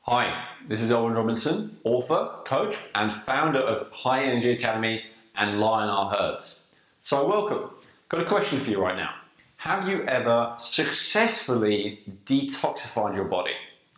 Hi, this is Elwin, author, coach, and founder of High Energy Academy and Lionheart Herbs. So welcome. Got a question for you right now. Have you ever successfully detoxified your body?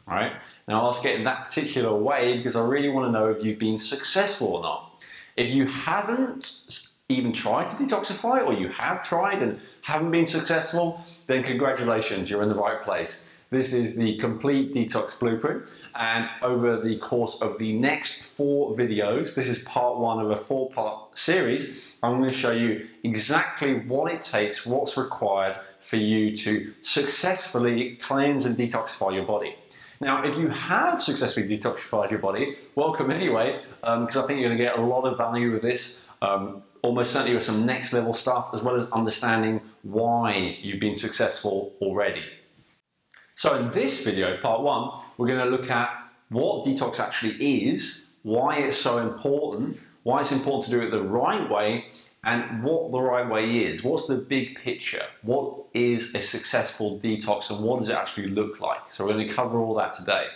All right. Now I'll ask it in that particular way because I really want to know if you've been successful or not. If you haven't even tried to detoxify, or you have tried and haven't been successful, then congratulations, you're in the right place. This is the complete detox blueprint, and over the course of the next 4 videos, this is part 1 of a 4-part series, I'm going to show you exactly what it takes, what's required for you to successfully cleanse and detoxify your body. Now, if you have successfully detoxified your body, welcome anyway, because I think you're going to get a lot of value with this, almost certainly with some next level stuff, as well as understanding why you've been successful already. So in this video, part 1, we're going to look at what detox actually is, why it's so important, why it's important to do it the right way, and what the right way is. What's the big picture? What is a successful detox and what does it actually look like? So we're going to cover all that today.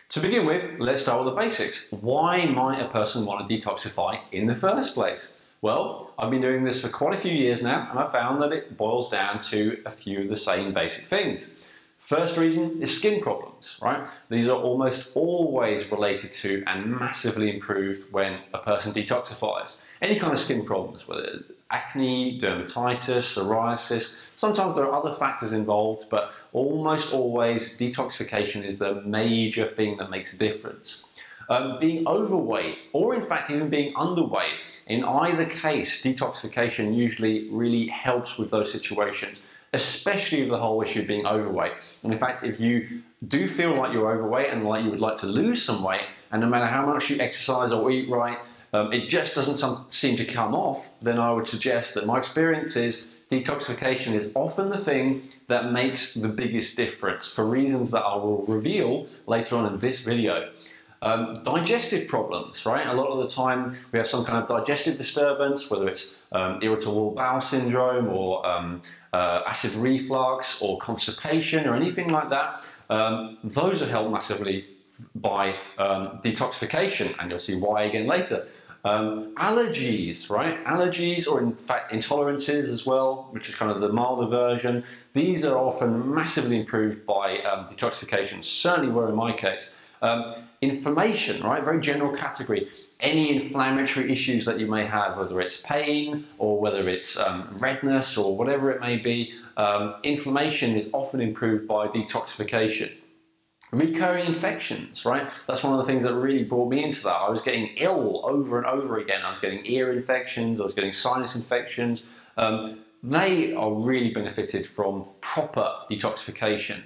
To begin with, let's start with the basics. Why might a person want to detoxify in the first place? Well, I've been doing this for quite a few years now, and I found that it boils down to a few of the same basic things. First reason is skin problems, right? These are almost always related to and massively improved when a person detoxifies. Any kind of skin problems, whether it's acne, dermatitis, psoriasis, sometimes there are other factors involved, but almost always detoxification is the major thing that makes a difference. Being overweight, or in fact even being underweight, in either case, detoxification usually really helps with those situations, especially with the whole issue of being overweight. And in fact, if you do feel like you're overweight and like you would like to lose some weight, and no matter how much you exercise or eat right, it just doesn't seem to come off, then I would suggest that my experience is detoxification is often the thing that makes the biggest difference for reasons that I will reveal later on in this video. Digestive problems, right? A lot of the time we have some kind of digestive disturbance, whether it's irritable bowel syndrome or acid reflux or constipation or anything like that. Those are helped massively by detoxification, and you'll see why again later. Allergies, right? Allergies, or in fact intolerances as well, which is kind of the milder version. These are often massively improved by detoxification, certainly were in my case. Inflammation, right? Very general category. Any inflammatory issues that you may have, whether it's pain or whether it's redness or whatever it may be, inflammation is often improved by detoxification. Recurring infections, right? That's one of the things that really brought me into that. I was getting ill over and over again. I was getting ear infections, I was getting sinus infections. They are really benefited from proper detoxification.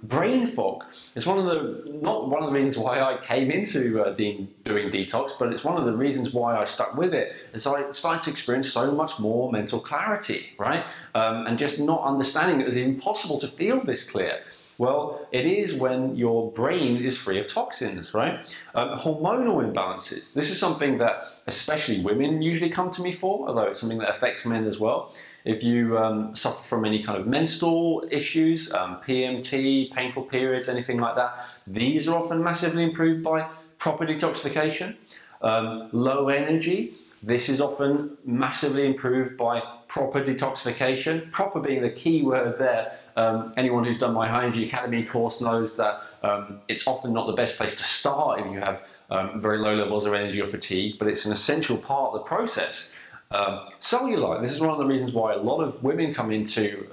Brain fog is not one of the reasons why I came into doing detox, but it's one of the reasons why I stuck with it, as I started to experience so much more mental clarity, right? And just not understanding it was even possible to feel this clear. Well, it is when your brain is free of toxins, right? Hormonal imbalances. This is something that especially women usually come to me for, although it's something that affects men as well. If you suffer from any kind of menstrual issues, PMT, painful periods, anything like that, these are often massively improved by proper detoxification. Low energy. This is often massively improved by proper detoxification. Proper being the key word there. Anyone who's done my High Energy Academy course knows that it's often not the best place to start if you have very low levels of energy or fatigue, but it's an essential part of the process. Cellulite. This is one of the reasons why a lot of women come into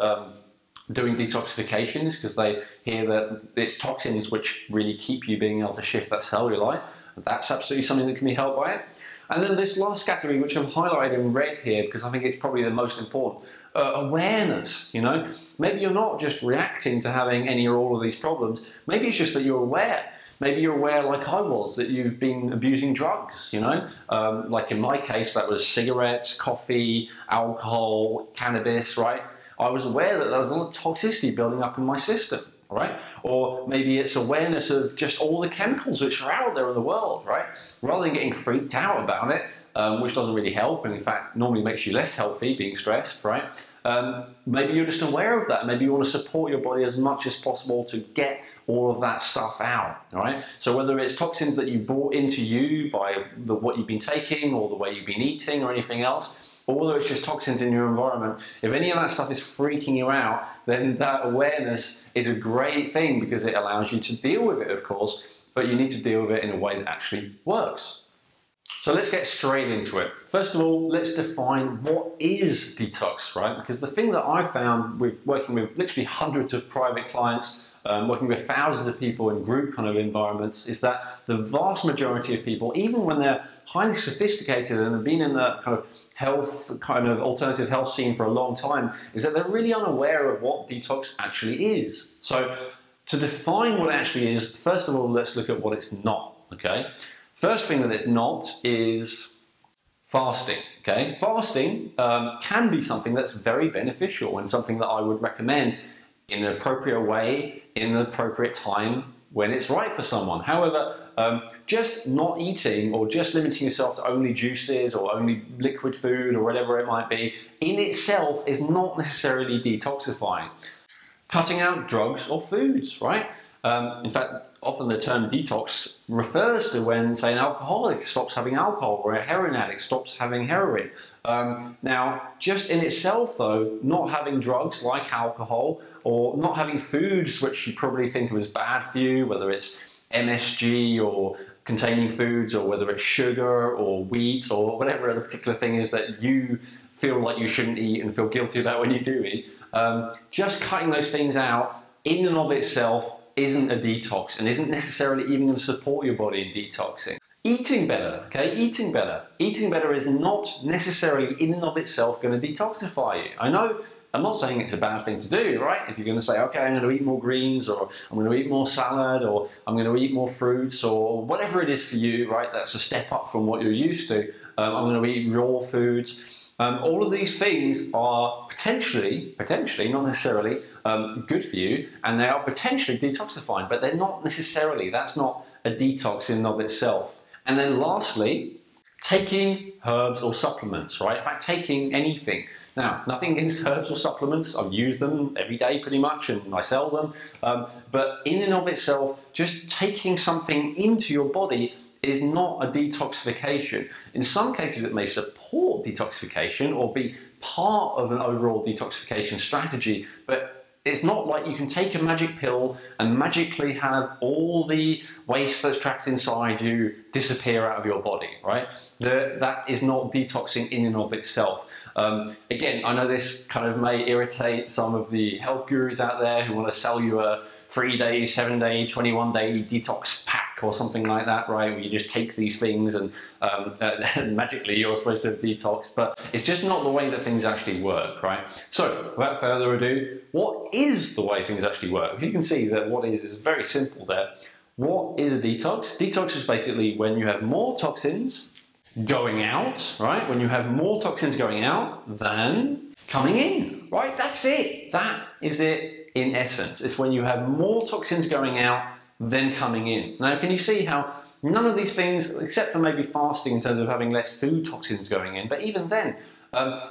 doing detoxifications, because they hear that it's toxins which really keep you being able to shift that cellulite. That's absolutely something that can be helped by it. And then this last category, which I've highlighted in red here because I think it's probably the most important, awareness, you know. Maybe you're not just reacting to having any or all of these problems. Maybe it's just that you're aware. Maybe you're aware, like I was, that you've been abusing drugs, you know. Like in my case, that was cigarettes, coffee, alcohol, cannabis, right? I was aware that there was a lot of toxicity building up in my system. Right? Or maybe it's awareness of just all the chemicals which are out there in the world, right? Rather than getting freaked out about it, which doesn't really help, and in fact normally makes you less healthy being stressed, right? Maybe you're just aware of that. Maybe you want to support your body as much as possible to get all of that stuff out, all right? So whether it's toxins that you brought into you by what you've been taking or the way you've been eating or anything else, or whether it's just toxins in your environment, if any of that stuff is freaking you out, then that awareness is a great thing because it allows you to deal with it, of course, but you need to deal with it in a way that actually works. So let's get straight into it. First of all, let's define what is detox, right? Because the thing that I found with working with literally hundreds of private clients, working with thousands of people in group kind of environments, is that the vast majority of people, even when they're highly sophisticated and have been in the kind of health, kind of alternative health scene for a long time, is that they're really unaware of what detox actually is. So to define what it actually is, first of all, let's look at what it's not, okay? First thing that it's not is fasting, okay? Fasting can be something that's very beneficial and something that I would recommend in an appropriate way, in an appropriate time, when it's right for someone. However, just not eating or just limiting yourself to only juices or only liquid food or whatever it might be, in itself is not necessarily detoxifying. Cutting out drugs or foods, right? In fact, often the term detox refers to when, say, an alcoholic stops having alcohol or a heroin addict stops having heroin. Now, just in itself, though, not having drugs like alcohol or not having foods which you probably think of as bad for you, whether it's MSG or containing foods or whether it's sugar or wheat or whatever the particular thing is that you feel like you shouldn't eat and feel guilty about when you do eat, just cutting those things out in and of itself isn't a detox and isn't necessarily even going to support your body in detoxing. Eating better, okay? Eating better. Eating better is not necessarily in and of itself going to detoxify you. I know, I'm not saying it's a bad thing to do, right? If you're going to say, okay, I'm going to eat more greens or I'm going to eat more salad or I'm going to eat more fruits or whatever it is for you, right? That's a step up from what you're used to. I'm going to eat raw foods. All of these things are potentially, not necessarily, good for you, and they are potentially detoxifying, but they're not necessarily. That's not a detox in and of itself. And then lastly, taking herbs or supplements, right? In fact, taking anything. Now, nothing against herbs or supplements. I've used them every day pretty much, and I sell them. But in and of itself, just taking something into your body is not a detoxification. In some cases, it may support detoxification or be part of an overall detoxification strategy, but it's not like you can take a magic pill and magically have all the waste that's trapped inside you disappear out of your body, right? That is not detoxing in and of itself. Again, I know this kind of may irritate some of the health gurus out there who want to sell you a 3-day, 7-day, 21-day detox pack or something like that, right? Where you just take these things and magically you're supposed to have detox, but it's just not the way that things actually work, right? So, without further ado, what is the way things actually work? You can see that what is very simple there. What is a detox? Detox is basically when you have more toxins going out, right? When you have more toxins going out than coming in, right? That's it. That is it in essence. It's when you have more toxins going out than coming in. Now, can you see how none of these things, except for maybe fasting in terms of having less food toxins going in, but even then,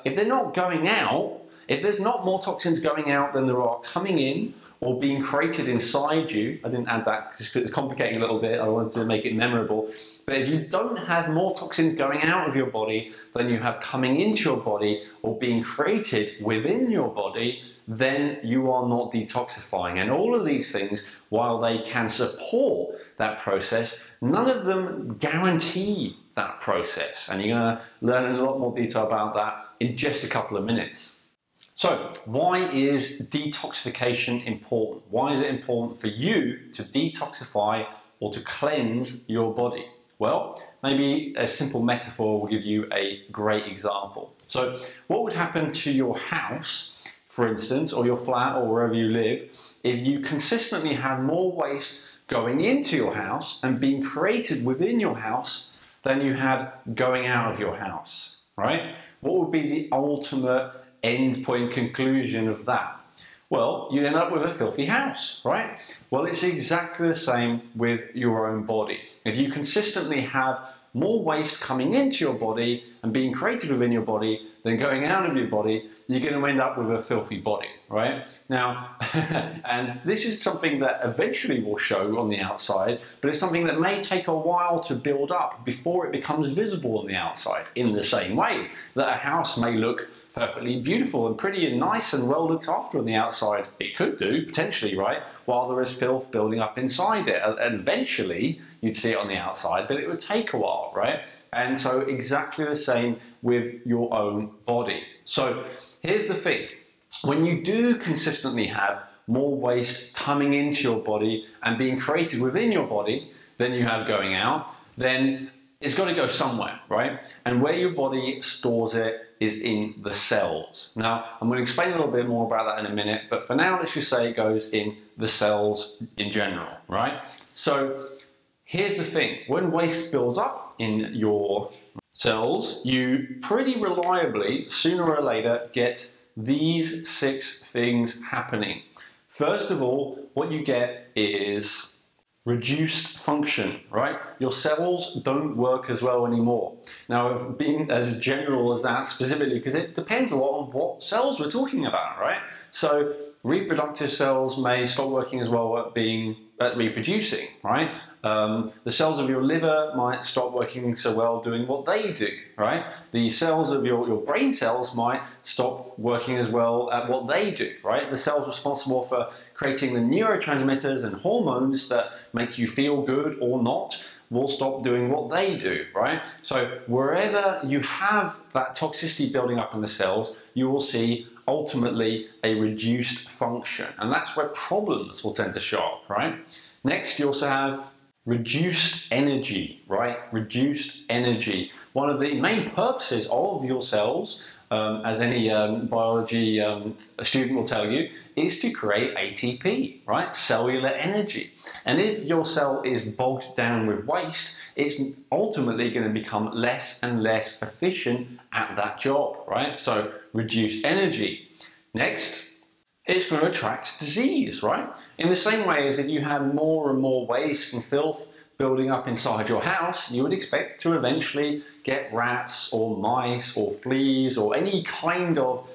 if they're not going out, if there's not more toxins going out than there are coming in or being created inside you, I didn't add that because it's complicating a little bit, I wanted to make it memorable, but if you don't have more toxins going out of your body than you have coming into your body or being created within your body, then you are not detoxifying. And all of these things, while they can support that process, none of them guarantee that process. And you're going to learn in a lot more detail about that in just a couple of minutes. So, why is detoxification important? Why is it important for you to detoxify or to cleanse your body? Well, maybe a simple metaphor will give you a great example. So, what would happen to your house, for instance, or your flat or wherever you live, if you consistently had more waste going into your house and being created within your house than you had going out of your house, right? What would be the ultimate end point conclusion of that? Well, you end up with a filthy house, right? Well, it's exactly the same with your own body. If you consistently have more waste coming into your body and being creative within your body than going out of your body, you're going to end up with a filthy body, right? Now, and this is something that eventually will show on the outside, but it's something that may take a while to build up before it becomes visible on the outside, in the same way that a house may look perfectly beautiful and pretty and nice and well looked after on the outside. It could do, potentially, right? While there is filth building up inside it. And eventually, you'd see it on the outside, but it would take a while, right? And so exactly the same with your own body. So here's the thing. When you do consistently have more waste coming into your body and being created within your body than you have going out, then it's got to go somewhere, right? And where your body stores it is in the cells. Now, I'm going to explain a little bit more about that in a minute, but for now, let's just say it goes in the cells in general, right? So here's the thing. When waste builds up in your cells, you pretty reliably, sooner or later, get these 6 things happening. First of all, what you get is reduced function, right? Your cells don't work as well anymore. Now, I've been as general as that specifically because it depends a lot on what cells we're talking about, right? So reproductive cells may stop working as well at reproducing, right? The cells of your liver might stop working so well doing what they do, right? The cells of your brain cells might stop working as well at what they do, right? The cells responsible for creating the neurotransmitters and hormones that make you feel good or not will stop doing what they do, right? So wherever you have that toxicity building up in the cells, you will see ultimately a reduced function. And that's where problems will tend to show up, right? Next, you also have reduced energy, right? Reduced energy. One of the main purposes of your cells, as any biology student will tell you, is to create ATP, right? Cellular energy. And if your cell is bogged down with waste, it's ultimately going to become less and less efficient at that job, right? So reduced energy. Next, it's going to attract disease, right? In the same way as if you had more and more waste and filth building up inside your house, you would expect to eventually get rats or mice or fleas or any kind of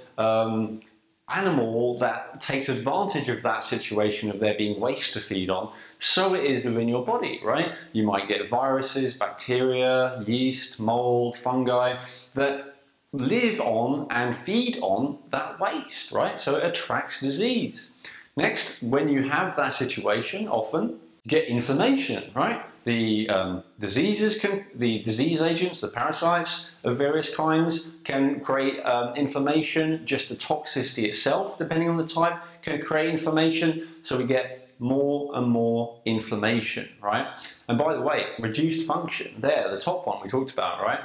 animal that takes advantage of that situation of there being waste to feed on. So it is within your body, right? You might get viruses, bacteria, yeast, mold, fungi that live on and feed on that waste, right? So it attracts disease. Next, when you have that situation, often you get inflammation, right? The disease agents, the parasites of various kinds can create inflammation. Just the toxicity itself, depending on the type, can create inflammation. So we get more and more inflammation, right? And by the way, reduced function, there, the top one we talked about, right?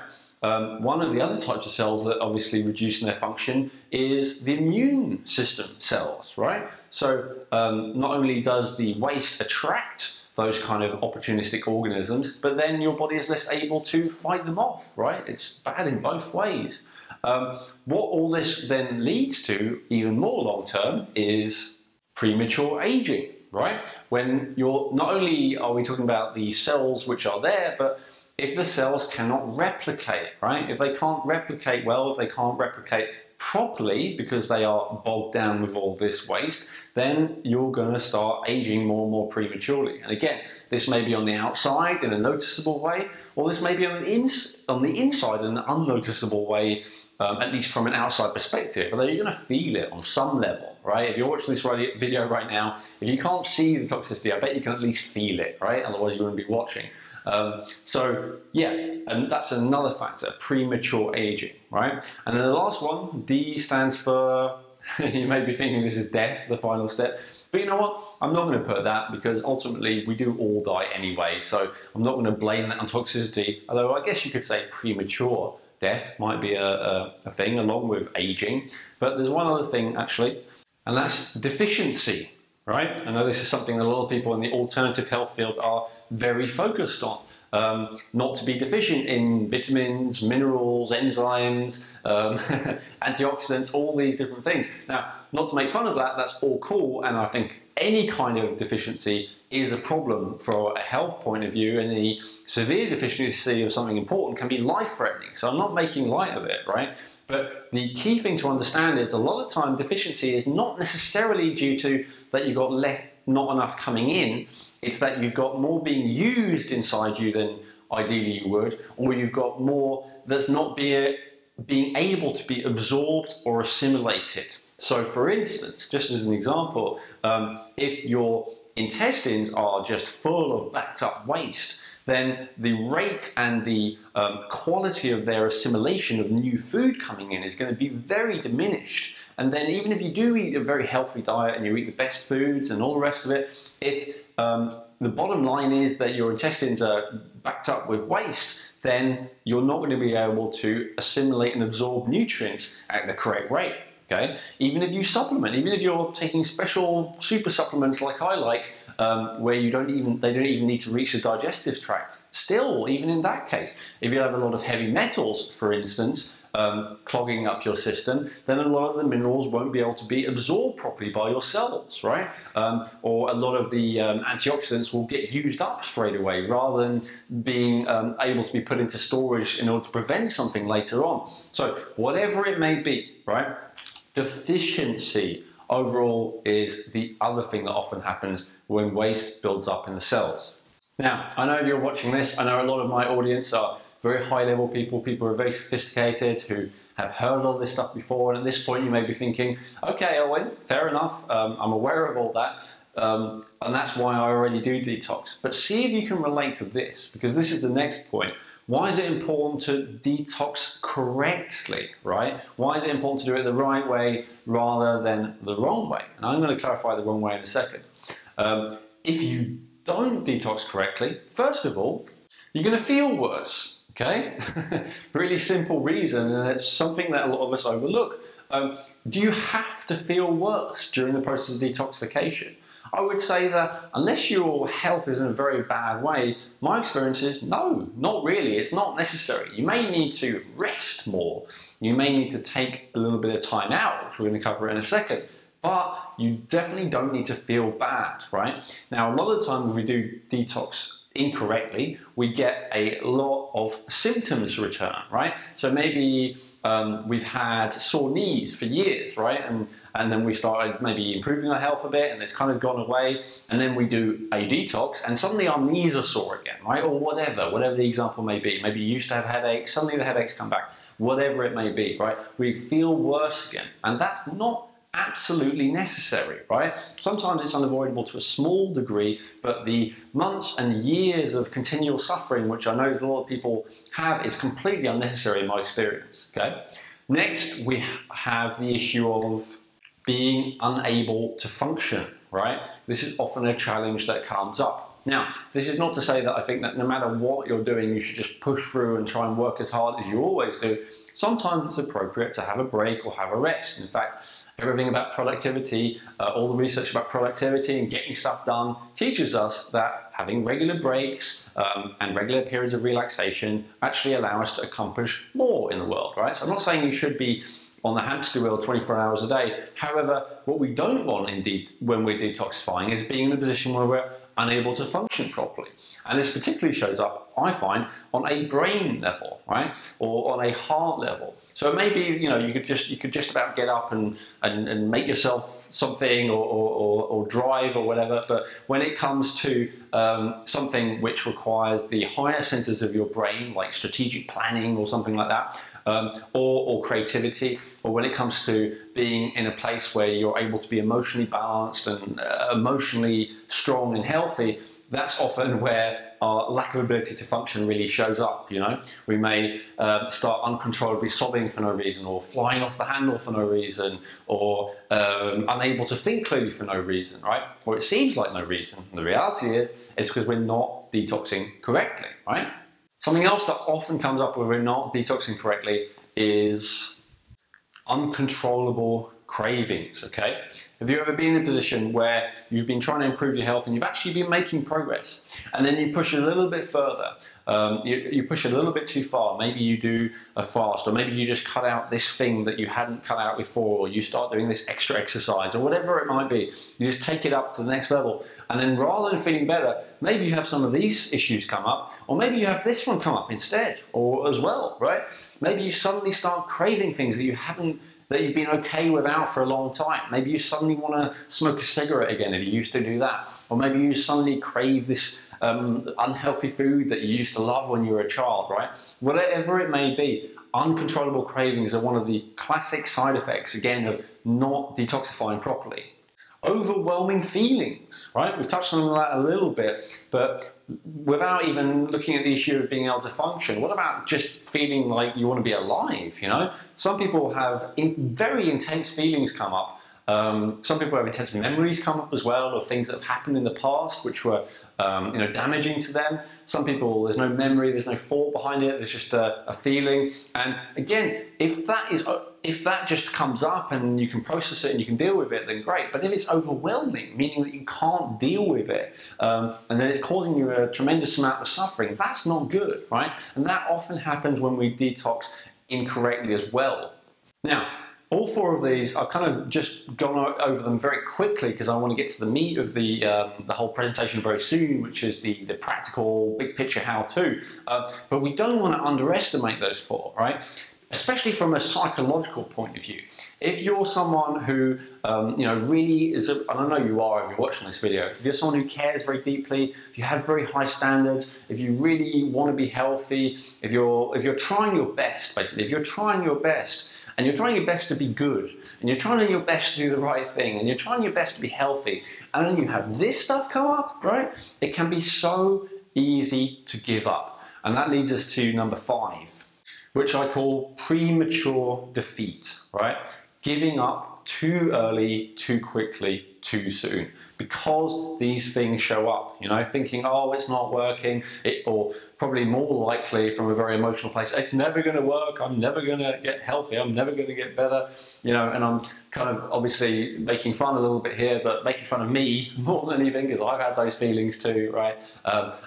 One of the other types of cells that obviously reduce in their function is the immune system cells, right? So not only does the waste attract those kind of opportunistic organisms, but then your body is less able to fight them off, right? It's bad in both ways. What all this then leads to, even more long term, is premature aging, right? When you're, not only are we talking about the cells which are there, but if the cells cannot replicate, right? If they can't replicate well, if they can't replicate properly because they are bogged down with all this waste, then you're going to start aging more and more prematurely. And again, this may be on the outside in a noticeable way, or this may be on the inside in an unnoticeable way, at least from an outside perspective, although you're going to feel it on some level, right? If you're watching this video right now, if you can't see the toxicity, I bet you can at least feel it, right? Otherwise you wouldn't be watching. So yeah, and that's another factor, premature aging, right? And then the last one, D stands for, you may be thinking this is death, the final step, but you know what? I'm not going to put that because ultimately we do all die anyway, so I'm not going to blame that on toxicity, although I guess you could say premature death might be a thing along with aging. But there's one other thing actually, and that's deficiency, right? I know this is something that a lot of people in the alternative health field are very focused on. Not to be deficient in vitamins, minerals, enzymes, antioxidants, all these different things. Now, not to make fun of that, that's all cool, and I think any kind of deficiency is a problem for a health point of view, and the severe deficiency of something important can be life-threatening. So I'm not making light of it, right? But the key thing to understand is a lot of time deficiency is not necessarily due to that you've got not enough coming in. It's that you've got more being used inside you than ideally you would, or you've got more that's not being able to be absorbed or assimilated. So for instance, just as an example, if your intestines are just full of backed up waste, then the rate and the quality of their assimilation of new food coming in is going to be very diminished. And then even if you do eat a very healthy diet and you eat the best foods and all the rest of it, if the bottom line is that your intestines are backed up with waste, then you're not going to be able to assimilate and absorb nutrients at the correct rate. Okay? Even if you supplement, even if you're taking special super supplements like I like, where they don't even need to reach the digestive tract. Still, even in that case, if you have a lot of heavy metals, for instance, clogging up your system, then a lot of the minerals won't be able to be absorbed properly by your cells, right? Or a lot of the antioxidants will get used up straight away rather than being able to be put into storage in order to prevent something later on. So whatever it may be, right? Deficiency overall is the other thing that often happens when waste builds up in the cells. Now, I know if you're watching this, I know a lot of my audience are very high level people who are very sophisticated, who have heard all this stuff before, and at this point you may be thinking, okay, Elwin, fair enough, I'm aware of all that, and that's why I already do detox. But see if you can relate to this, because this is the next point. Why is it important to detox correctly, right? Why is it important to do it the right way rather than the wrong way? And I'm going to clarify the wrong way in a second. If you don't detox correctly, first of all, you're going to feel worse, okay? Really simple reason, and it's something that a lot of us overlook. Do you have to feel worse during the process of detoxification? I would say that unless your health is in a very bad way, my experience is no, not really. It's not necessary. You may need to rest more. You may need to take a little bit of time out, which we're going to cover in a second. But you definitely don't need to feel bad, right? Now, a lot of the time if we do detox incorrectly, we get a lot of symptoms return, right? So maybe we've had sore knees for years, right? And then we started maybe improving our health a bit and it's kind of gone away. And then we do a detox and suddenly our knees are sore again, right? Or whatever the example may be. Maybe you used to have headaches, suddenly the headaches come back. Whatever it may be, right? We feel worse again. And that's not absolutely necessary, right? Sometimes it's unavoidable to a small degree, but the months and years of continual suffering, which I know a lot of people have, is completely unnecessary in my experience, okay? Next, we have the issue of being unable to function, right? This is often a challenge that comes up. Now, this is not to say that I think that no matter what you're doing, you should just push through and try and work as hard as you always do. Sometimes it's appropriate to have a break or have a rest. In fact, everything about productivity, all the research about productivity and getting stuff done teaches us that having regular breaks and regular periods of relaxation actually allow us to accomplish more in the world, right? So I'm not saying you should be on the hamster wheel 24 hours a day. However, what we don't want indeed when we're detoxifying is being in a position where we're unable to function properly. And this particularly shows up, I find, on a brain level, right? Or on a heart level. So it may be, you know, you could just about get up and make yourself something or drive or whatever, but when it comes to something which requires the higher centers of your brain, like strategic planning or something like that, or creativity, or when it comes to being in a place where you're able to be emotionally balanced and emotionally strong and healthy, that's often where our lack of ability to function really shows up, you know. We may start uncontrollably sobbing for no reason, or flying off the handle for no reason, or unable to think clearly for no reason, right? Or it seems like no reason. And the reality is, it's because we're not detoxing correctly, right? Something else that often comes up when we're not detoxing correctly is uncontrollable cravings, okay? Have you ever been in a position where you've been trying to improve your health and you've actually been making progress, and then you push it a little bit further, you push it a little bit too far, maybe you do a fast, or maybe you just cut out this thing that you hadn't cut out before, or you start doing this extra exercise, or whatever it might be, you just take it up to the next level, and then rather than feeling better, maybe you have some of these issues come up, or maybe you have this one come up instead, or as well, right? Maybe you suddenly start craving things that you've been okay without for a long time. Maybe you suddenly want to smoke a cigarette again if you used to do that. Or maybe you suddenly crave this unhealthy food that you used to love when you were a child, right? Whatever it may be, uncontrollable cravings are one of the classic side effects, again, of not detoxifying properly. Overwhelming feelings, right? We've touched on that a little bit, but without even looking at the issue of being able to function, what about just feeling like you want to be alive, you know? Some people have very intense feelings come up. Some people have intense memories come up as well, of things that have happened in the past which were damaging to them. Some people, there's no memory, there's no thought behind it, there's just a feeling. And again, if that just comes up and you can process it and you can deal with it, then great. But if it's overwhelming, meaning that you can't deal with it, and then it's causing you a tremendous amount of suffering, that's not good, right? And that often happens when we detox incorrectly as well. Now, all four of these, I've kind of just gone over them very quickly because I want to get to the meat of the whole presentation very soon, which is the practical, big picture how-to. But we don't want to underestimate those four, right? Especially from a psychological point of view. If you're someone who, really is, and I know you are if you're watching this video, if you're someone who cares very deeply, if you have very high standards, if you really want to be healthy, if you're trying your best, basically, if you're trying your best, and you're trying your best to be good, and you're trying your best to do the right thing, and you're trying your best to be healthy, and then you have this stuff come up, right? It can be so easy to give up. And that leads us to number 5, which I call premature defeat, right? Giving up too early, too quickly, too soon, because these things show up, thinking, oh, it's not working, or probably more likely from a very emotional place, it's never going to work, I'm never going to get healthy, I'm never going to get better, and I'm kind of obviously making fun a little bit here, but making fun of me more than anything, because I've had those feelings too, right?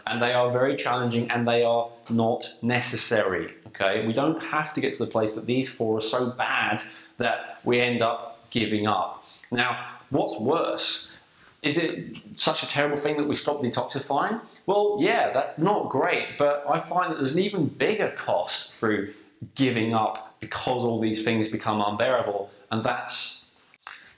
And they are very challenging, and they are not necessary, okay? We don't have to get to the place that these four are so bad that we end up giving up. Now, what's worse? Is it such a terrible thing that we stop detoxifying? Well, yeah, that's not great, but I find that there's an even bigger cost through giving up because all these things become unbearable, and that's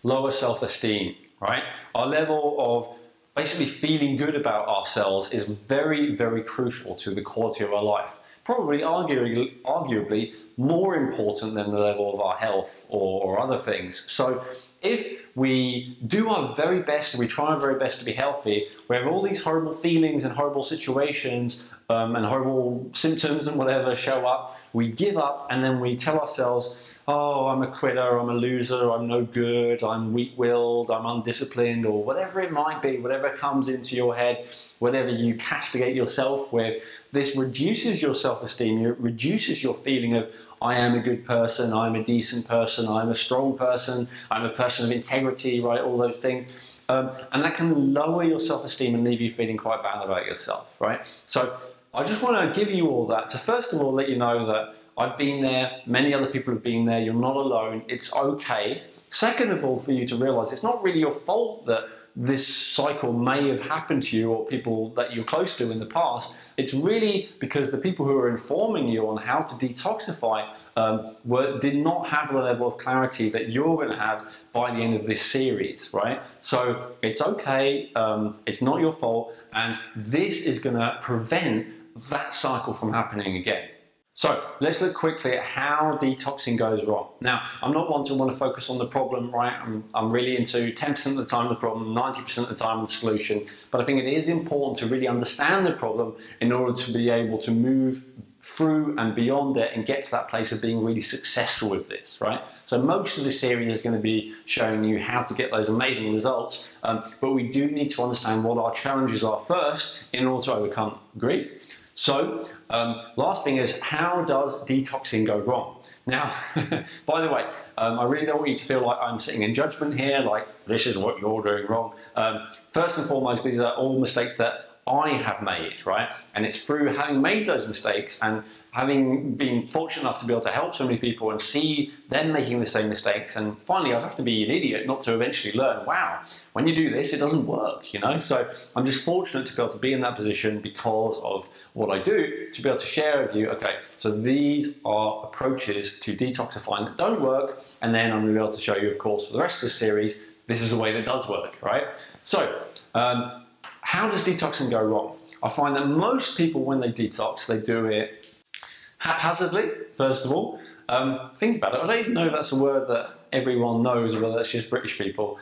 lower self-esteem, right? Our level of basically feeling good about ourselves is very, very crucial to the quality of our life. Probably arguably more important than the level of our health or other things. So if we do our very best and we try our very best to be healthy, we have all these horrible feelings and horrible situations and horrible symptoms and whatever show up, we give up, and then we tell ourselves, oh, I'm a quitter, I'm a loser, I'm no good, I'm weak-willed, I'm undisciplined, or whatever it might be, whatever comes into your head, whatever you castigate yourself with. This reduces your self-esteem, it reduces your feeling of, I am a good person, I'm a decent person, I'm a strong person, I'm a person of integrity, right, all those things. And that can lower your self-esteem and leave you feeling quite bad about yourself, right? So I just want to give you all that to first of all let you know that I've been there, many other people have been there, you're not alone, it's okay. Second of all, for you to realize it's not really your fault that this cycle may have happened to you or people that you're close to in the past. It's really because the people who are informing you on how to detoxify did not have the level of clarity that you're going to have by the end of this series, right? So it's okay, it's not your fault, and this is going to prevent that cycle from happening again. So let's look quickly at how detoxing goes wrong. Now, I'm not one to want to focus on the problem, right? I'm really into 10% of the time the problem, 90% of the time the solution. But I think it is important to really understand the problem in order to be able to move through and beyond it and get to that place of being really successful with this, right? So most of this series is going to be showing you how to get those amazing results, but we do need to understand what our challenges are first in order to overcome. Agree? So, last thing is, how does detoxing go wrong? Now, by the way, I really don't want you to feel like I'm sitting in judgment here, like this is what you're doing wrong. First and foremost, these are all mistakes that I have made, right? And it's through having made those mistakes and having been fortunate enough to be able to help so many people and see them making the same mistakes. And finally, I'd have to be an idiot not to eventually learn, wow, when you do this, it doesn't work, you know? So I'm just fortunate to be able to be in that position because of what I do, to be able to share with you, okay, so these are approaches to detoxifying that don't work. And then I'm gonna be able to show you, of course, for the rest of the series, this is a way that does work, right? So, how does detoxing go wrong? I find that most people, when they detox, they do it haphazardly, first of all. Think about it. I don't even know if that's a word that everyone knows or whether that's just British people.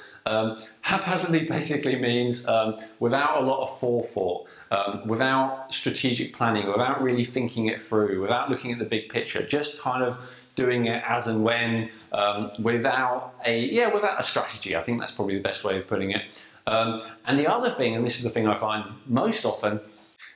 Haphazardly basically means without a lot of forethought, without strategic planning, without really thinking it through, without looking at the big picture, just kind of doing it as and when, without a strategy. I think that's probably the best way of putting it. And the other thing, and this is the thing I find most often,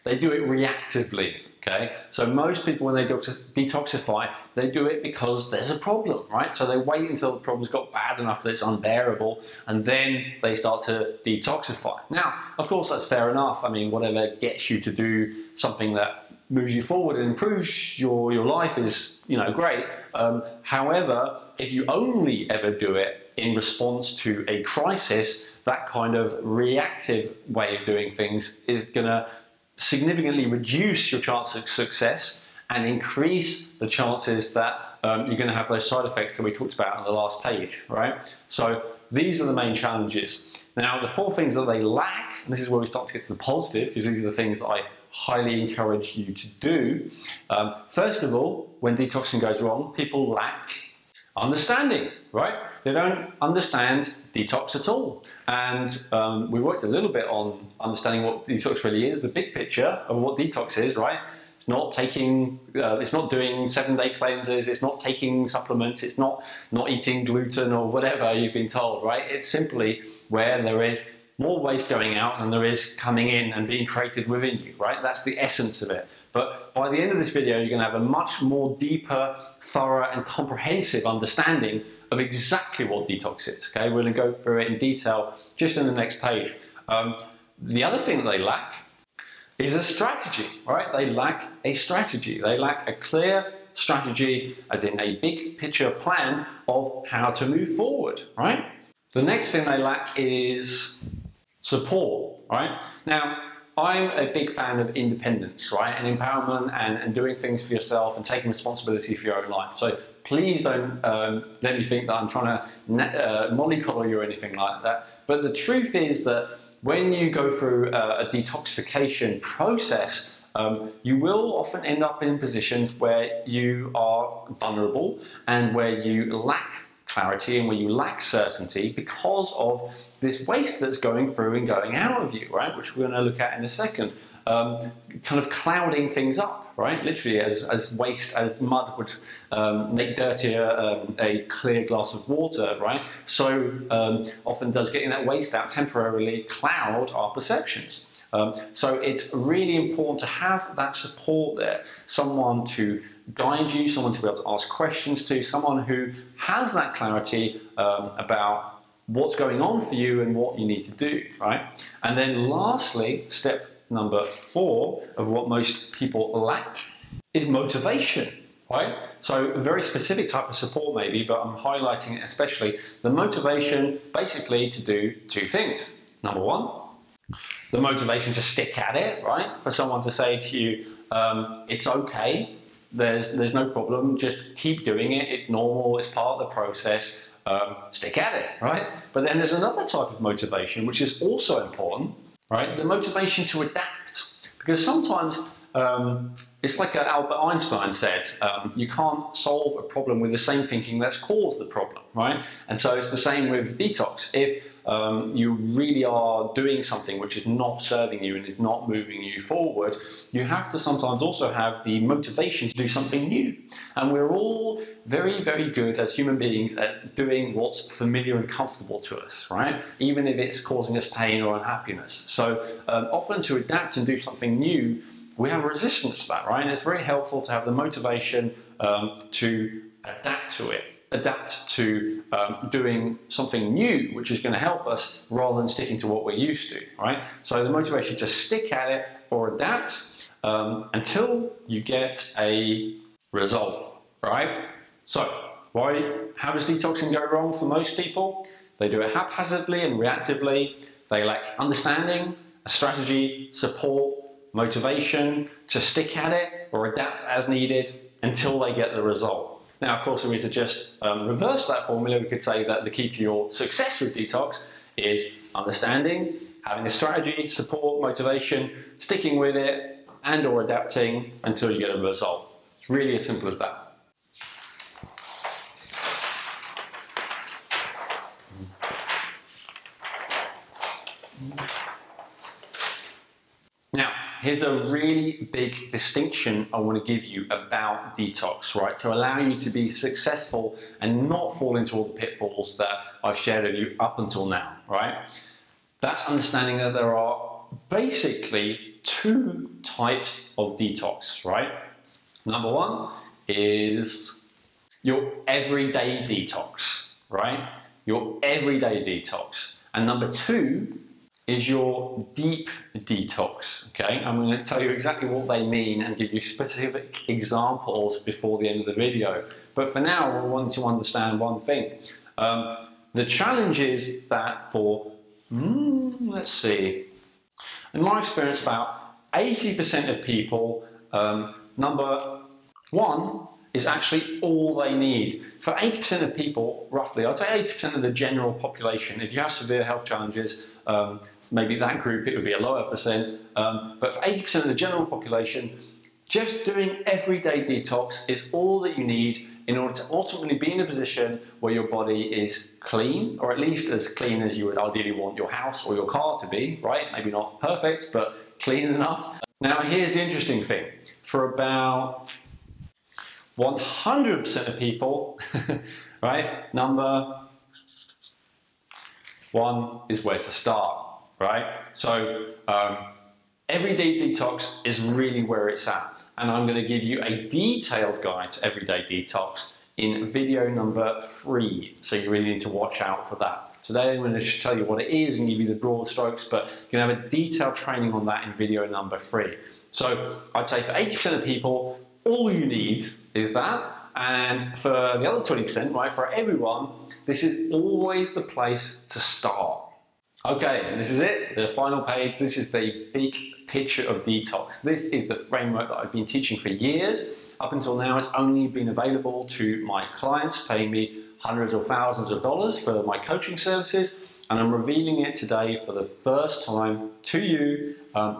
they do it reactively, okay? So most people, when they detoxify, they do it because there's a problem, right? So they wait until the problem's got bad enough that it's unbearable, and then they start to detoxify. Now, of course, that's fair enough. I mean, whatever gets you to do something that moves you forward and improves your life is, you know, great. However, if you only ever do it in response to a crisis, that kind of reactive way of doing things is going to significantly reduce your chance of success and increase the chances that you're going to have those side effects that we talked about on the last page, right? So these are the main challenges. Now, the 4 things that they lack, and this is where we start to get to the positive, because these are the things that I highly encourage you to do. First of all, when detoxing goes wrong, people lack understanding, right? They don't understand detox at all. And we've worked a little bit on understanding what detox really is, the big picture of what detox is, right? It's not taking, it's not doing 7-day cleanses, it's not taking supplements, it's not eating gluten or whatever you've been told, right? It's simply where there is more waste going out than there is coming in and being created within you, right? That's the essence of it. But by the end of this video, you're going to have a much more deeper, thorough and comprehensive understanding of exactly what detox is, okay? We're going to go through it in detail just in the next page. The other thing that they lack is a strategy, right? They lack a strategy. They lack a clear strategy, as in a big picture plan of how to move forward, right? The next thing they lack is support, right? Now, I'm a big fan of independence, right? And empowerment and doing things for yourself and taking responsibility for your own life. So please don't let me think that I'm trying to mollycoddle you or anything like that. But the truth is that when you go through a detoxification process, you will often end up in positions where you are vulnerable and where you lack clarity and where you lack certainty because of this waste that's going through and going out of you, right? Which we're going to look at in a second. Kind of clouding things up, right? Literally as waste, as mud would make dirtier a clear glass of water, right? So often does getting that waste out temporarily cloud our perceptions. So it's really important to have that support there, someone to guide you, someone to be able to ask questions to, someone who has that clarity about what's going on for you and what you need to do, right? And then lastly, step number 4 of what most people lack is motivation, right? So a very specific type of support maybe, but I'm highlighting it especially, the motivation basically to do 2 things. Number 1, the motivation to stick at it, right? For someone to say to you, it's okay, there's no problem, just keep doing it, it's normal, it's part of the process, stick at it, right? But then there's another type of motivation which is also important, right? The motivation to adapt. Because sometimes it's like Albert Einstein said, you can't solve a problem with the same thinking that's caused the problem, right? And so it's the same with detox. If you really are doing something which is not serving you and is not moving you forward, you have to sometimes also have the motivation to do something new. And we're all very, very good as human beings at doing what's familiar and comfortable to us, right? Even if it's causing us pain or unhappiness. So often to adapt and do something new, we have resistance to that, right? And it's very helpful to have the motivation to adapt to it. Adapt to doing something new, which is going to help us rather than sticking to what we're used to, right? So the motivation to stick at it or adapt until you get a result, right? So how does detoxing go wrong for most people? They do it haphazardly and reactively. They lack understanding, a strategy, support, motivation to stick at it or adapt as needed until they get the result. Now, of course, if we were to just reverse that formula, we could say that the key to your success with detox is understanding, having a strategy, support, motivation, sticking with it, and or adapting until you get a result. It's really as simple as that. Now, here's a really big distinction I want to give you about detox, right? To allow you to be successful and not fall into all the pitfalls that I've shared with you up until now, right? That's understanding that there are basically two types of detox, right? Number one is your everyday detox, right? Your everyday detox. And number two is your deep detox, okay? I'm going to tell you exactly what they mean and give you specific examples before the end of the video. But for now, we want to understand one thing. The challenge is that for, let's see, in my experience, about 80% of people, number one is actually all they need. For 80% of people, roughly, I'd say 80% of the general population, if you have severe health challenges, maybe that group it would be a lower percent, but for 80% of the general population, just doing everyday detox is all that you need in order to ultimately be in a position where your body is clean, or at least as clean as you would ideally want your house or your car to be, right? Maybe not perfect, but clean enough. Now here's the interesting thing. For about 100% of people, right, number one is where to start, right? So everyday detox is really where it's at. And I'm going to give you a detailed guide to everyday detox in video number 3. So you really need to watch out for that. Today I'm going to tell you what it is and give you the broad strokes, but you can have a detailed training on that in video number 3. So I'd say for 80% of people, all you need is that. And for the other 20%, right, for everyone, this is always the place to start. Okay, and this is it, the final page. This is the big picture of detox. This is the framework that I've been teaching for years. Up until now, it's only been available to my clients, paying me hundreds or thousands of dollars for my coaching services. And I'm revealing it today for the first time to you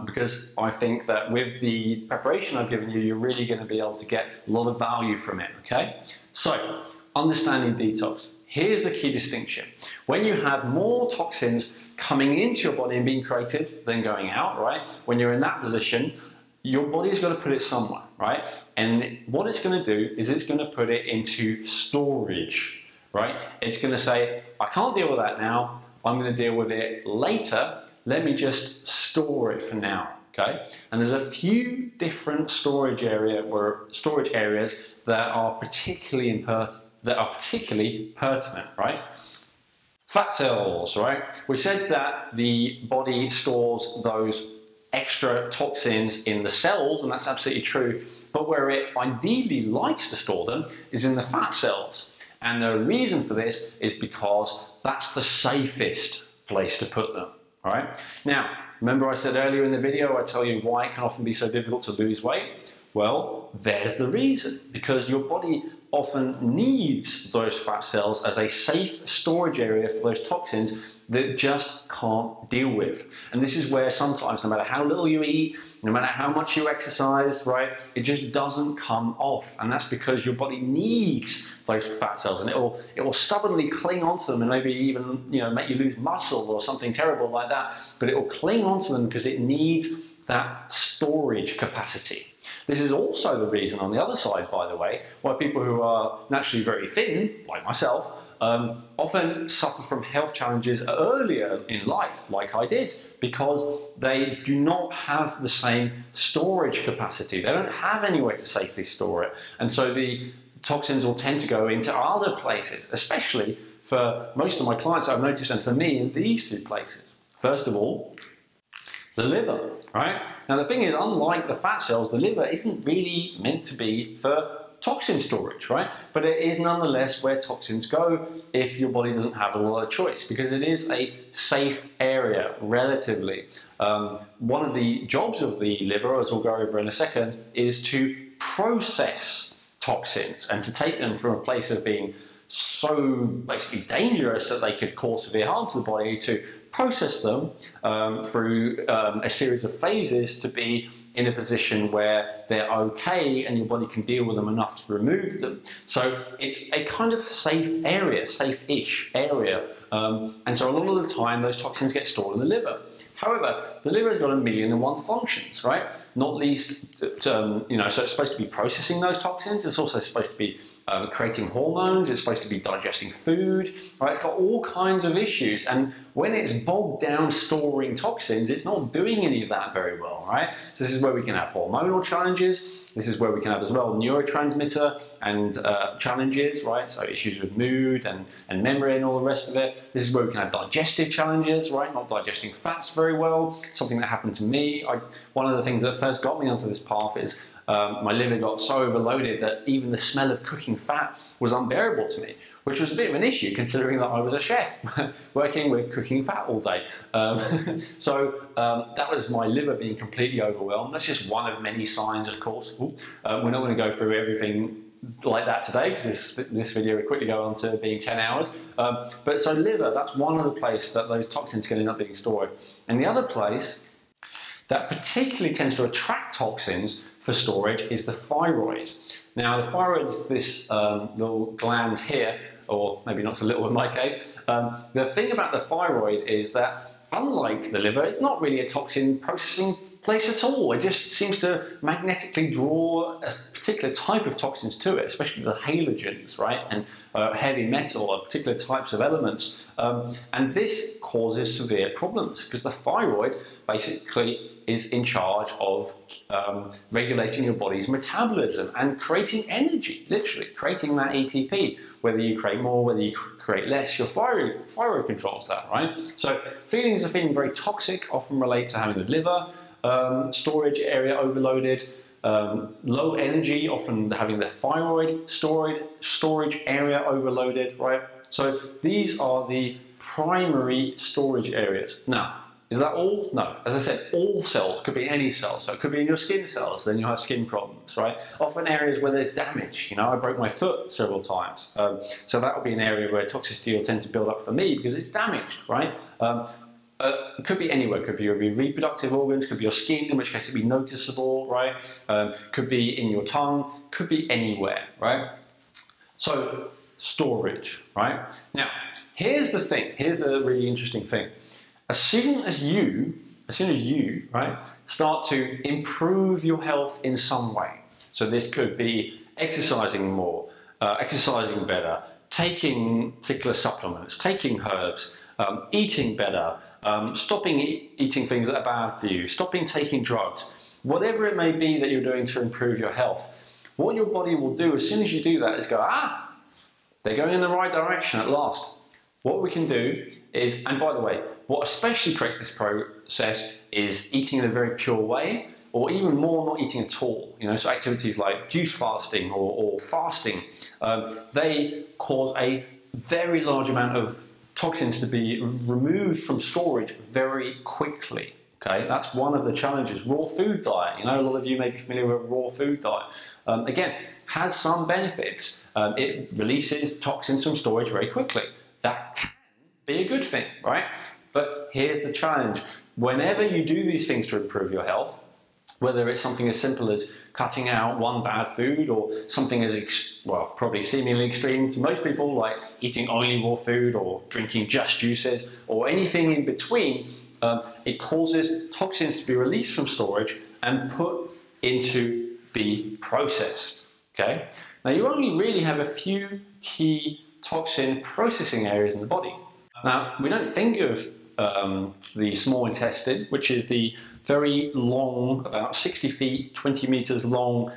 because I think that with the preparation I've given you, you're really going to be able to get a lot of value from it, okay? So, understanding detox. Here's the key distinction. When you have more toxins coming into your body and being created than going out, right? When you're in that position, your body's got to put it somewhere, right? And what it's going to do is it's going to put it into storage, right? It's going to say, I can't deal with that now. I'm going to deal with it later. Let me just store it for now, okay? And there's a few different storage areas that are particularly pertinent, right? Fat cells, right? We said that the body stores those extra toxins in the cells, and that's absolutely true. But where it ideally likes to store them is in the fat cells. And the reason for this is because that's the safest place to put them, right? Now, remember I said earlier in the video, I tell you why it can often be so difficult to lose weight? Well, there's the reason. Because your body often needs those fat cells as a safe storage area for those toxins that it just can't deal with. And this is where sometimes, no matter how little you eat, no matter how much you exercise, right, it just doesn't come off. And that's because your body needs those fat cells, and it will stubbornly cling onto them, and maybe even, you know, make you lose muscle or something terrible like that. But it will cling onto them because it needs that storage capacity. This is also the reason, on the other side, by the way, why people who are naturally very thin, like myself, often suffer from health challenges earlier in life, like I did, because they do not have the same storage capacity. They don't have anywhere to safely store it. And so the toxins will tend to go into other places, especially for most of my clients I've noticed, and for me, in these two places. First of all, the liver, right? Now the thing is, unlike the fat cells, the liver isn't really meant to be for toxin storage, right? But it is nonetheless where toxins go if your body doesn't have a lot of choice, because it is a safe area, relatively. One of the jobs of the liver, as we'll go over in a second, is to process toxins and to take them from a place of being so basically dangerous that they could cause severe harm to the body, to process them through a series of phases to be in a position where they're okay and your body can deal with them enough to remove them. So it's a kind of safe area, safe-ish area. And so a lot of the time those toxins get stored in the liver. However, the liver has got 1,000,001 functions, right? Not least, you know, so it's supposed to be processing those toxins. It's also supposed to be creating hormones. It's supposed to be digesting food, right? It's got all kinds of issues. And when it's bogged down storing toxins, it's not doing any of that very well, right? So this is where we can have hormonal challenges. This is where we can have as well neurotransmitter and challenges, right? So issues with mood and memory and all the rest of it. This is where we can have digestive challenges, right? Not digesting fats very well. Something that happened to me. One of the things that first got me onto this path is my liver got so overloaded that even the smell of cooking fat was unbearable to me, which was a bit of an issue considering that I was a chef working with cooking fat all day. So that was my liver being completely overwhelmed. That's just one of many signs, of course. We're not going to go through everything like that today, because this video will quickly go on to being 10 hours. But so liver, that's one of the places that those toxins can end up being stored. And the other place that particularly tends to attract toxins for storage is the thyroid. Now the thyroid is this little gland here, or maybe not so little in my case. The thing about the thyroid is that, unlike the liver, it's not really a toxin processing place at all. It just seems to magnetically draw a particular type of toxins to it, especially the halogens, right, and heavy metal or particular types of elements. And this causes severe problems because the thyroid basically is in charge of regulating your body's metabolism and creating energy, literally creating that ATP. Whether you create more, whether you create less, your thyroid controls that, right? So feelings of feeling very toxic often relate to having the liver storage area overloaded, low energy, often having the thyroid storage area overloaded, right? So these are the primary storage areas. Now, is that all? No. As I said, all cells, could be any cell. So it could be in your skin cells, then you'll have skin problems, right? Often areas where there's damage. You know, I broke my foot several times. So that will be an area where toxicity will tend to build up for me because it's damaged, right? It could be anywhere. It could be your reproductive organs, could be your skin, in which case it'd be noticeable, right? Could be in your tongue, could be anywhere, right? So storage, right? Now, here's the thing. Here's the really interesting thing. As soon as you, right, start to improve your health in some way, so this could be exercising more, exercising better, taking particular supplements, taking herbs, eating better, stopping eating things that are bad for you, stopping taking drugs, whatever it may be that you're doing to improve your health, what your body will do as soon as you do that is go, they're going in the right direction at last. What we can do is, and by the way, what especially creates this process is eating in a very pure way, or even more, not eating at all. You know, so activities like juice fasting or fasting, they cause a very large amount of toxins to be removed from storage very quickly. Okay, that's one of the challenges. Raw food diet, you know, a lot of you may be familiar with a raw food diet. Again, has some benefits. It releases toxins from storage very quickly. That can be a good thing, right? But here's the challenge. Whenever you do these things to improve your health, whether it's something as simple as cutting out one bad food or something as, well, probably seemingly extreme to most people, like eating only raw food or drinking just juices or anything in between, it causes toxins to be released from storage and put into be processed, okay? Now you only really have a few key toxin processing areas in the body. Now, we don't think of the small intestine, which is the very long, about 60 feet, 20 meters long,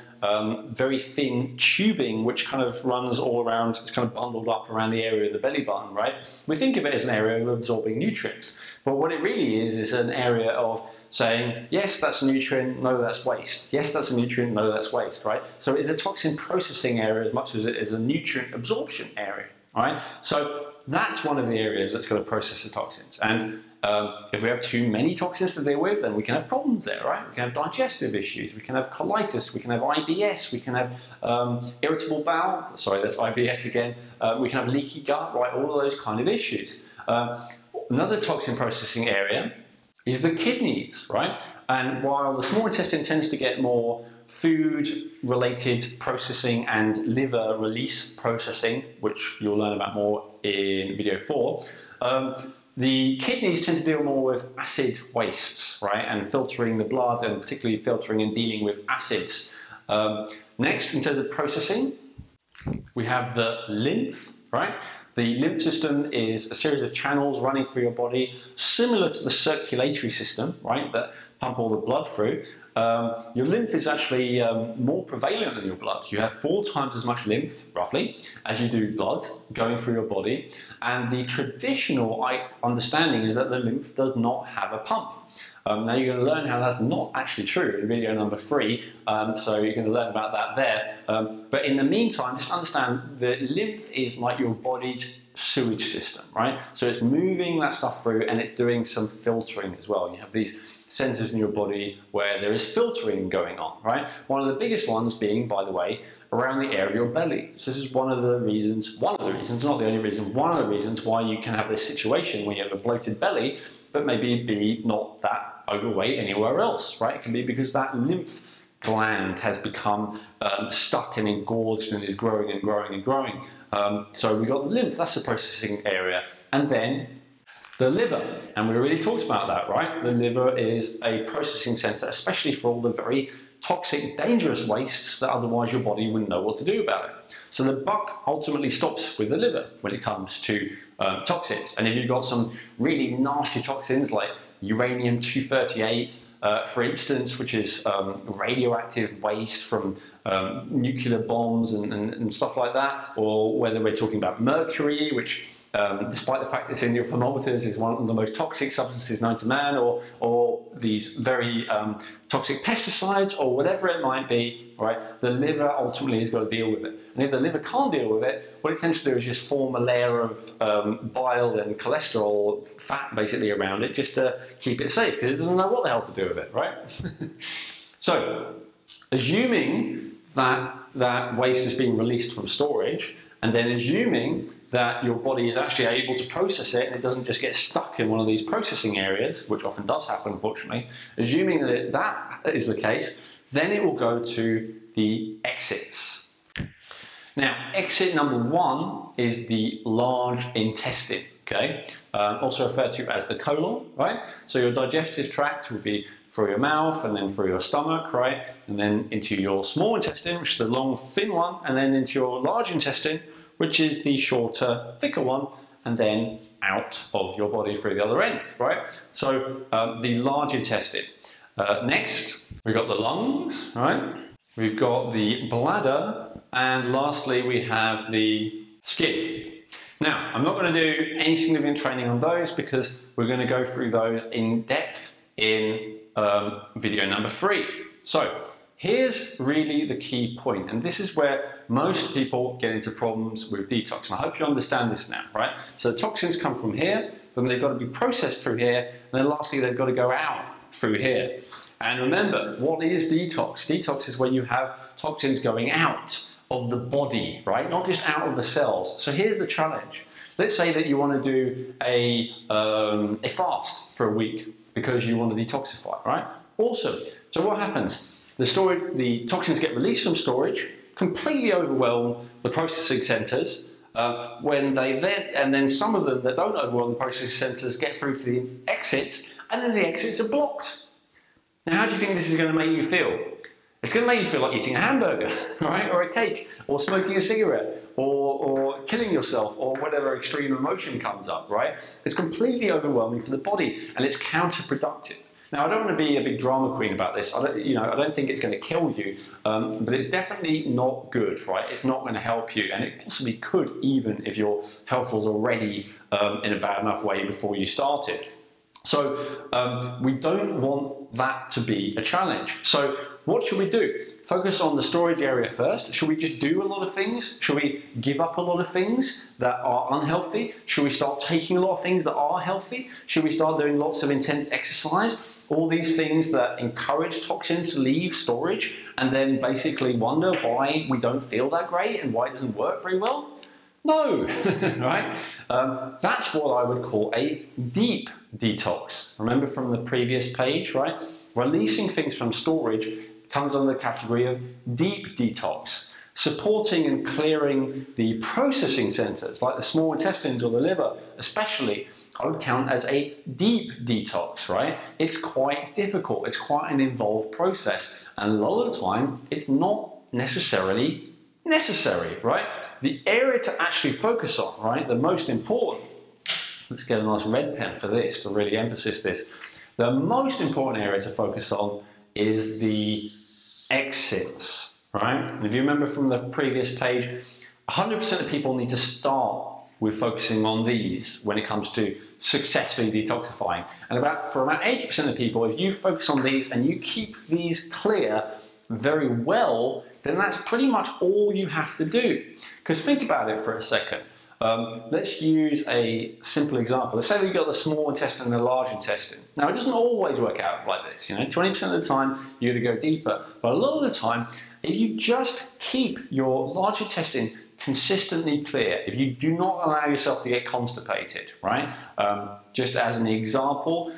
very thin tubing, which kind of runs all around, it's kind of bundled up around the area of the belly button, right? We think of it as an area of absorbing nutrients, but what it really is an area of saying, yes, that's a nutrient, no, that's waste. Yes, that's a nutrient, no, that's waste, right? So it's a toxin processing area as much as it is a nutrient absorption area, right? So that's one of the areas that's going to process the toxins. And if we have too many toxins to deal with, then we can have problems there, right? We can have digestive issues, we can have colitis, we can have IBS, we can have irritable bowel, sorry, that's IBS again, we can have leaky gut, right? All of those kind of issues. Another toxin processing area is the kidneys, right? And while the small intestine tends to get more food-related processing and liver release processing, which you'll learn about more in video 4, the kidneys tend to deal more with acid wastes, right? And filtering the blood and particularly filtering and dealing with acids. Next, in terms of processing, we have the lymph, right? The lymph system is a series of channels running through your body, similar to the circulatory system, right, that pump all the blood through. Your lymph is actually more prevalent than your blood. You have 4 times as much lymph, roughly, as you do blood going through your body. And the traditional understanding is that the lymph does not have a pump. Now you're going to learn how that's not actually true in video number 3, so you're going to learn about that there. But in the meantime, just understand that lymph is like your body's sewage system, right? So it's moving that stuff through and it's doing some filtering as well. You have these sensors in your body where there is filtering going on, right? One of the biggest ones being, by the way, around the area of your belly. So this is one of the reasons, not the only reason, one of the reasons why you can have this situation where you have a bloated belly, but maybe be not that overweight anywhere else, right? It can be because that lymph gland has become stuck and engorged and is growing and growing and growing. So we've got the lymph, that's the processing area. And then the liver, and we already talked about that, right? The liver is a processing center, especially for all the very toxic, dangerous wastes that otherwise your body wouldn't know what to do about it. So the buck ultimately stops with the liver when it comes to toxins. And if you've got some really nasty toxins like uranium-238, for instance, which is radioactive waste from nuclear bombs and stuff like that, or whether we're talking about mercury, which despite the fact it's in your thermometers is one of the most toxic substances known to man, or these very toxic pesticides, or whatever it might be, right? The liver ultimately has got to deal with it. And if the liver can't deal with it, what it tends to do is just form a layer of bile and cholesterol, fat basically around it, just to keep it safe, because it doesn't know what the hell to do with it, right? So, assuming that that waste is being released from storage, and then assuming that your body is actually able to process it and it doesn't just get stuck in one of these processing areas, which often does happen, unfortunately, assuming that that is the case, then it will go to the exits. Now, exit number 1 is the large intestine, okay? Also referred to as the colon, right? So your digestive tract will be through your mouth and then through your stomach, right? And then into your small intestine, which is the long, thin one, and then into your large intestine, which is the shorter, thicker one, and then out of your body through the other end, right? So the large intestine. Next, we've got the lungs, right? We've got the bladder, and lastly, we have the skin. Now, I'm not going to do any significant training on those because we're going to go through those in depth in video number 3. So, here's really the key point, and this is where most people get into problems with detox, and I hope you understand this now, right? So the toxins come from here, then they've got to be processed through here, and then lastly they've got to go out through here. And remember, what is detox? Detox is where you have toxins going out of the body, right? Not just out of the cells. So here's the challenge. Let's say that you want to do a fast for a week because you want to detoxify, right? Awesome. So what happens? The toxins get released from storage, completely overwhelm the processing centers, and then some of them that don't overwhelm the processing centers get through to the exits, and then the exits are blocked. Now, how do you think this is going to make you feel? It's going to make you feel like eating a hamburger, right? Or a cake, or smoking a cigarette, or killing yourself, or whatever extreme emotion comes up, right? It's completely overwhelming for the body, and it's counterproductive. Now, I don't want to be a big drama queen about this. I don't think it's going to kill you, but it's definitely not good, right? It's not going to help you, and it possibly could, even if your health was already in a bad enough way before you started. So we don't want that to be a challenge. So what should we do? Focus on the storage area first. Should we just do a lot of things? Should we give up a lot of things that are unhealthy? Should we start taking a lot of things that are healthy? Should we start doing lots of intense exercise? All these things that encourage toxins to leave storage, and then basically wonder why we don't feel that great and why it doesn't work very well? No, right? That's what I would call a deep detox. Remember from the previous page, right? Releasing things from storage comes under the category of deep detox. Supporting and clearing the processing centers, like the small intestines or the liver, especially, I would count as a deep detox, right? It's quite difficult. It's quite an involved process. And a lot of the time, it's not necessarily necessary, right? The area to actually focus on, right? The most important, let's get a nice red pen for this to really emphasize this. The most important area to focus on is the exits, right? And if you remember from the previous page, 100% of people need to start with focusing on these when it comes to successfully detoxifying. And for about 80% of people, if you focus on these and you keep these clear very well, then that's pretty much all you have to do. Because think about it for a second. Let's use a simple example. Let's say that you've got the small intestine and the large intestine. Now, it doesn't always work out like this. 20% of the time, you're going to go deeper. But a lot of the time, if you just keep your large intestine consistently clear, if you do not allow yourself to get constipated, right? Just as an example,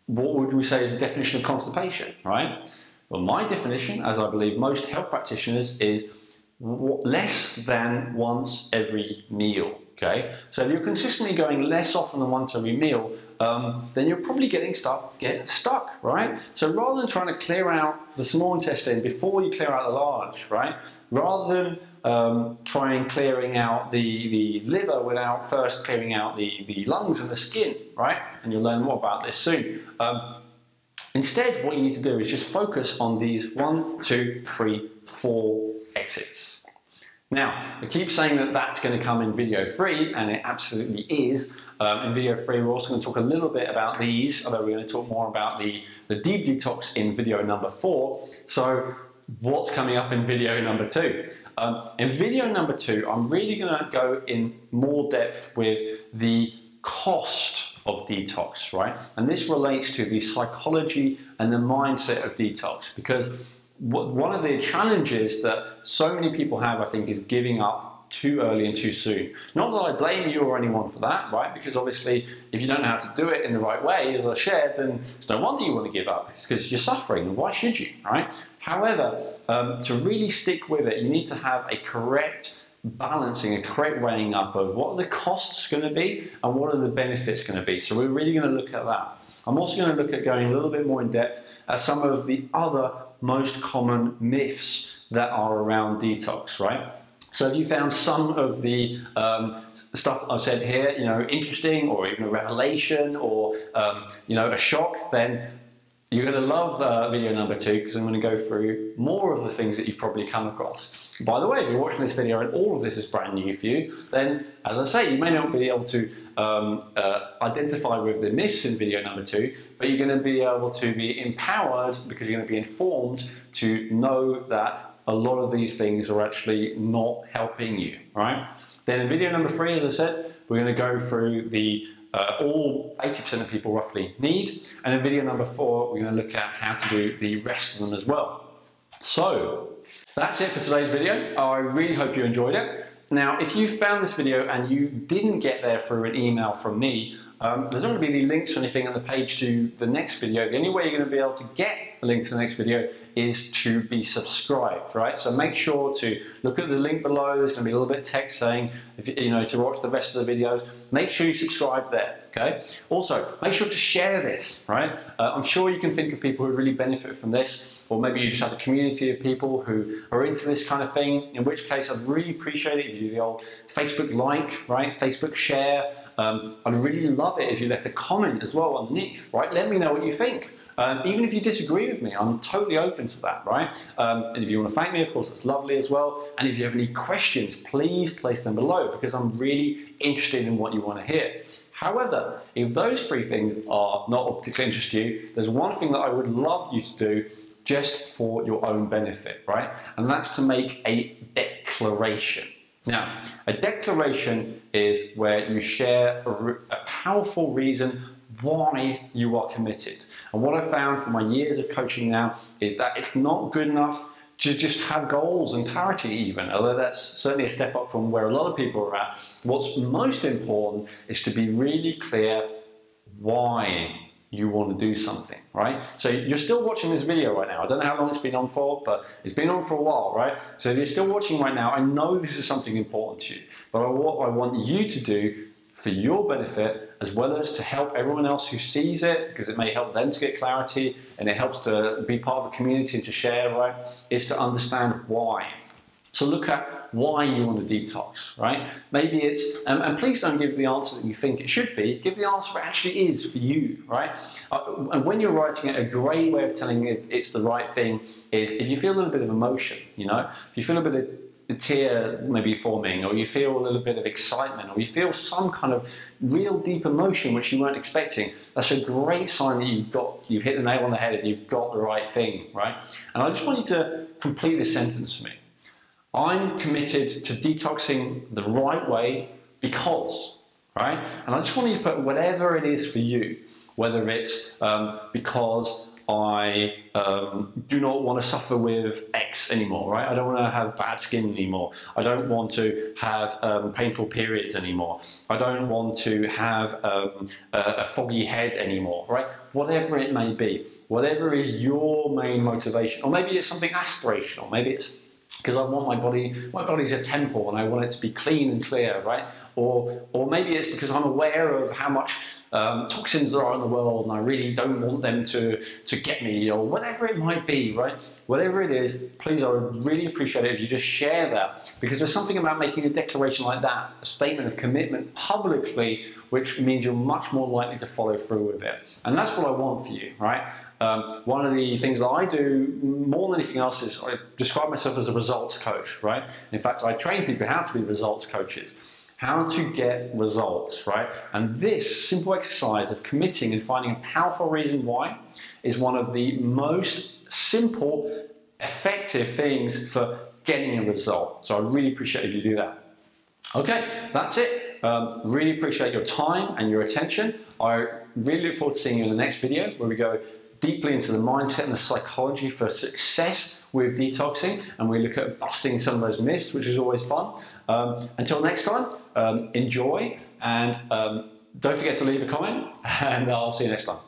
what would we say is the definition of constipation, right? Well, my definition, as I believe most health practitioners, is less than once every meal, okay? So if you're consistently going less often than once every meal, then you're probably getting stuff get stuck, right? So rather than trying to clear out the small intestine before you clear out the large, right? Rather than trying clearing out the liver without first clearing out the lungs and the skin, right? And you'll learn more about this soon. Instead, what you need to do is just focus on these 1, 2, 3, 4 exits. Now, I keep saying that that's going to come in video 3, and it absolutely is. In video 3, we're also going to talk a little bit about these, although we're going to talk more about the deep detox in video number 4. So, what's coming up in video number 2? In video number 2, I'm really going to go in more depth with the cost of detox, right? And this relates to the psychology and the mindset of detox, because one of the challenges that so many people have, I think, is giving up too early and too soon. Not that I blame you or anyone for that, right? Because obviously, if you don't know how to do it in the right way, as I shared, then it's no wonder you want to give up. It's because you're suffering. Why should you, right? However, to really stick with it, you need to have a correct balancing, a correct weighing up of what are the costs going to be and what are the benefits going to be. So we're really going to look at that. I'm also going to look at going a little bit more in depth at some of the other most common myths that are around detox, right? So if you found some of the stuff I've said here, interesting, or even a revelation, or a shock, then you're going to love video number 2, because I'm going to go through more of the things that you've probably come across. By the way, if you're watching this video and all of this is brand new for you, then, as I say, you may not be able to identify with the myths in video number 2, but you're going to be able to be empowered, because you're going to be informed to know that a lot of these things are actually not helping you, right? Then in video number 3, as I said, we're going to go through the all 80% of people roughly need. And in video number 4, we're going to look at how to do the rest of them as well. So that's it for today's video. I really hope you enjoyed it. Now, if you found this video and you didn't get there through an email from me, there's not going to be any links or anything on the page to the next video. The only way you're going to be able to get a link to the next video is to be subscribed, right? So make sure to look at the link below. There's going to be a little bit of text saying, to watch the rest of the videos. Make sure you subscribe there, okay? Also, make sure to share this, right? I'm sure you can think of people who really benefit from this, or maybe you just have a community of people who are into this kind of thing, in which case I'd really appreciate it if you do the old Facebook like, right? Facebook share. I'd really love it if you left a comment as well underneath, right? Let me know what you think. Even if you disagree with me, I'm totally open to that, right? And if you want to thank me, of course, that's lovely as well. And if you have any questions, please place them below, because I'm really interested in what you want to hear. However, if those 3 things are not of particular interest to you, there's one thing that I would love you to do just for your own benefit, right? And that's to make a declaration. Now, a declaration is where you share a powerful reason why you are committed. And what I've found from my years of coaching now is that it's not good enough to just have goals and clarity even, although that's certainly a step up from where a lot of people are at. What's most important is to be really clear why you want to do something, right? So you're still watching this video right now. I don't know how long it's been on for, but it's been on for a while, right? So if you're still watching right now, I know this is something important to you. But what I want you to do for your benefit, as well as to help everyone else who sees it, because it may help them to get clarity, and it helps to be part of a community and to share, right, is to understand why. So look at why you want to detox, right? Maybe it's, and please don't give the answer that you think it should be, give the answer it actually is for you, right? And when you're writing it, a great way of telling if it's the right thing is if you feel a little bit of emotion, if you feel a bit of a tear maybe forming, or you feel a little bit of excitement, or you feel some kind of real deep emotion which you weren't expecting, that's a great sign that you've hit the nail on the head and you've got the right thing, right? And I just want you to complete this sentence for me. I'm committed to detoxing the right way because, right? And I just want you to put whatever it is for you, whether it's because I do not want to suffer with X anymore, right? I don't want to have bad skin anymore. I don't want to have painful periods anymore. I don't want to have a foggy head anymore, right? Whatever it may be, whatever is your main motivation, or maybe it's something aspirational, maybe it's because I want my body's a temple and I want it to be clean and clear, right? Or maybe it's because I'm aware of how much toxins there are in the world and I really don't want them to get me, or whatever it might be, right? Whatever it is, please, I would really appreciate it if you just share that, because there's something about making a declaration like that, a statement of commitment publicly, which means you're much more likely to follow through with it. And that's what I want for you, right? One of the things that I do more than anything else is I describe myself as a results coach, right? In fact, I train people how to be results coaches, how to get results, right? And this simple exercise of committing and finding a powerful reason why is one of the most simple, effective things for getting a result. So I really appreciate if you do that. Okay, that's it. Really appreciate your time and your attention. I really look forward to seeing you in the next video, where we go deeply into the mindset and the psychology for success with detoxing, and we look at busting some of those myths, which is always fun. Until next time, enjoy, and don't forget to leave a comment, and I'll see you next time.